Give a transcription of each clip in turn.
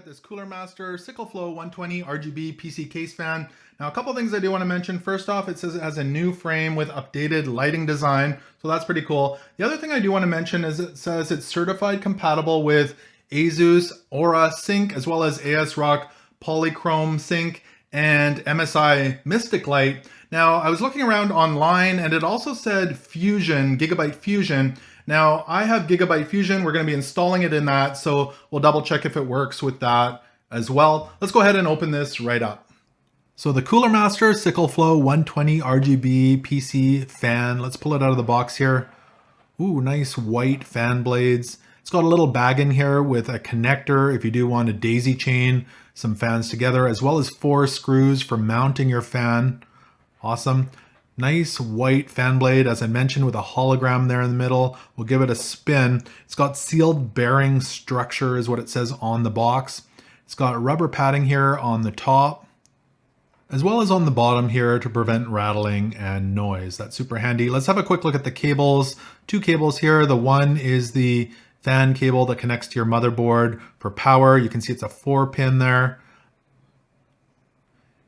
at this Cooler Master Sickle Flow 120 RGB PC case fan. Now, a couple things I do want to mention. First off, it says it has a new frame with updated lighting design, so that's pretty cool. The other thing I do want to mention is it says it's certified compatible with ASUS Aura Sync, as well as ASRock Polychrome Sync and MSI Mystic Light. Now, I was looking around online and it also said Fusion, Gigabyte Fusion. Now, I have Gigabyte Fusion. We're going to be installing it in that, so we'll double check if it works with that as well. Let's go ahead and open this right up. So the Cooler Master Sickle Flow 120 RGB PC fan. Let's pull it out of the box here. Ooh, nice white fan blades. It's got a little bag in here with a connector if you do want to daisy chain some fans together, as well as 4 screws for mounting your fan. Awesome. Nice white fan blade, as I mentioned, with a hologram there in the middle. We'll give it a spin. It's got sealed bearing structure is what it says on the box. It's got rubber padding here on the top, as well as on the bottom here to prevent rattling and noise. That's super handy. Let's have a quick look at the cables. 2 cables here. The one is the fan cable that connects to your motherboard for power. You can see it's a 4-pin there.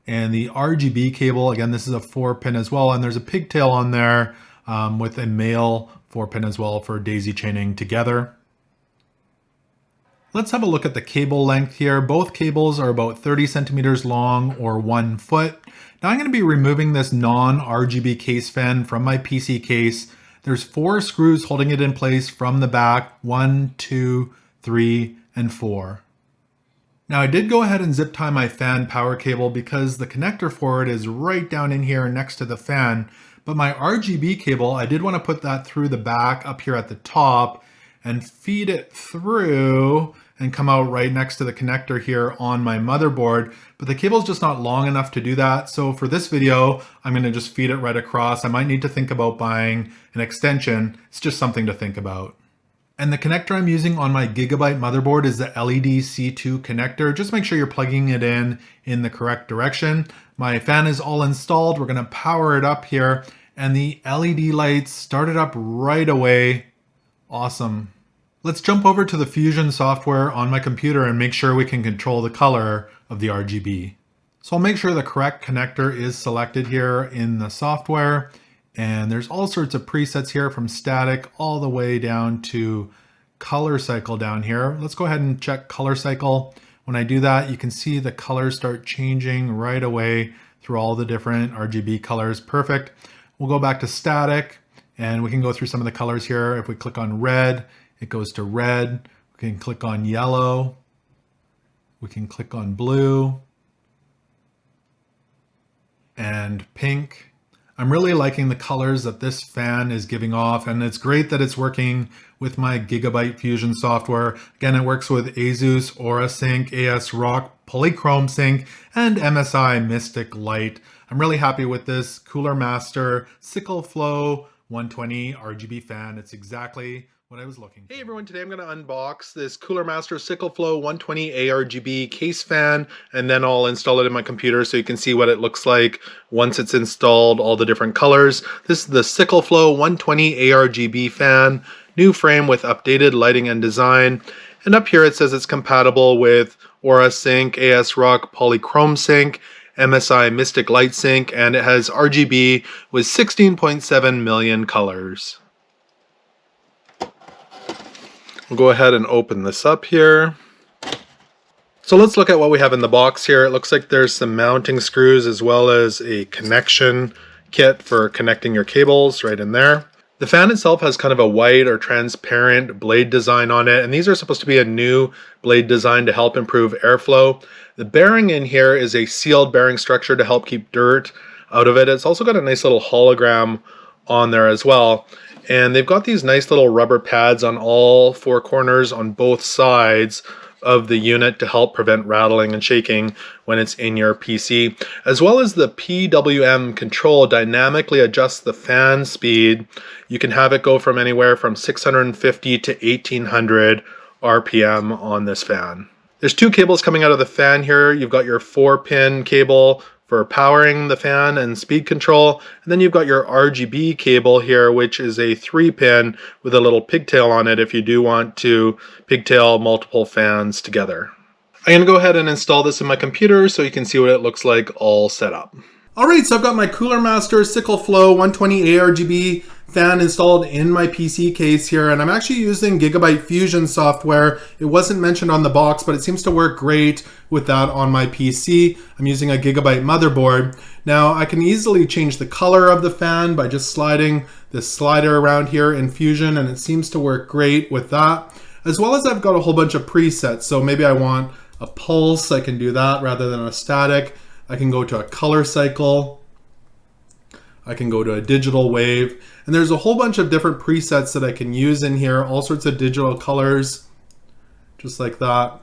And the RGB cable, again, this is a 4-pin as well. And there's a pigtail on there with a male 4-pin as well for daisy chaining together. Let's have a look at the cable length here. Both cables are about 30 centimeters long or 1 foot. Now I'm going to be removing this non-RGB case fan from my PC case. There's 4 screws holding it in place from the back, 1, 2, 3, and 4. Now I did go ahead and zip tie my fan power cable because the connector for it is right down in here next to the fan. But my RGB cable, I did want to put that through the back up here at the top and feed it through and come out right next to the connector here on my motherboard. But the cable's just not long enough to do that. So for this video, I'm going to just feed it right across. I might need to think about buying an extension. It's just something to think about. And the connector I'm using on my Gigabyte motherboard is the LEDC2 connector. Just make sure you're plugging it in the correct direction. My fan is all installed. We're going to power it up here. And the LED lights started up right away. Awesome. Let's jump over to the Fusion software on my computer and make sure we can control the color of the RGB. So I'll make sure the correct connector is selected here in the software. And there's all sorts of presets here from static all the way down to color cycle down here. Let's go ahead and check color cycle. When I do that, you can see the colors start changing right away through all the different RGB colors. Perfect. We'll go back to static and we can go through some of the colors here. If we click on red, it goes to red. We can click on yellow. We can click on blue and pink. I'm really liking the colors that this fan is giving off, and it's great that it's working with my Gigabyte Fusion software. Again, it works with ASUS Aura Sync, ASRock Polychrome Sync, and MSI Mystic Light. I'm really happy with this Cooler Master Sickle Flow 120 RGB fan. It's exactly what I was looking for. Hey everyone, today I'm going to unbox this Cooler Master Sickle Flow 120 ARGB case fan, and then I'll install it in my computer so you can see what it looks like once it's installed, all the different colors. This is the Sickle Flow 120 ARGB fan, new frame with updated lighting and design. And up here it says it's compatible with Aura Sync, ASRock Polychrome Sync, MSI Mystic Light Sync, and it has RGB with 16.7 million colors. We'll go ahead and open this up here. So let's look at what we have in the box here. It looks like there's some mounting screws as well as a connection kit for connecting your cables right in there. The fan itself has kind of a white or transparent blade design on it, and these are supposed to be a new blade design to help improve airflow. The bearing in here is a sealed bearing structure to help keep dirt out of it. It's also got a nice little hologram on there as well. And they've got these nice little rubber pads on all 4 corners on both sides of the unit to help prevent rattling and shaking when it's in your PC. As well as the PWM control dynamically adjusts the fan speed. You can have it go from anywhere from 650 to 1800 RPM on this fan. There's 2 cables coming out of the fan here. You've got your 4-pin cable for powering the fan and speed control. And then you've got your RGB cable here, which is a 3-pin with a little pigtail on it if you do want to pigtail multiple fans together. I'm going to go ahead and install this in my computer so you can see what it looks like all set up. Alright, so I've got my Cooler Master Sickle Flow 120 ARGB fan installed in my PC case here, and I'm actually using Gigabyte Fusion software. It wasn't mentioned on the box, but it seems to work great with that on my PC. I'm using a Gigabyte motherboard. Now I can easily change the color of the fan by just sliding this slider around here in Fusion, and it seems to work great with that. As well as I've got a whole bunch of presets, so maybe I want a pulse, I can do that rather than a static. I can go to a color cycle. I can go to a digital wave. And there's a whole bunch of different presets that I can use in here, all sorts of digital colors, just like that.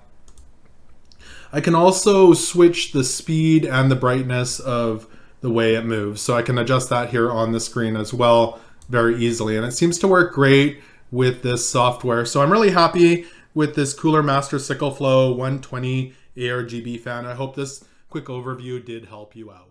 I can also switch the speed and the brightness of the way it moves. So I can adjust that here on the screen as well very easily. And it seems to work great with this software. So I'm really happy with this Cooler Master Sickle Flow 120 ARGB fan. I hope this quick overview did help you out.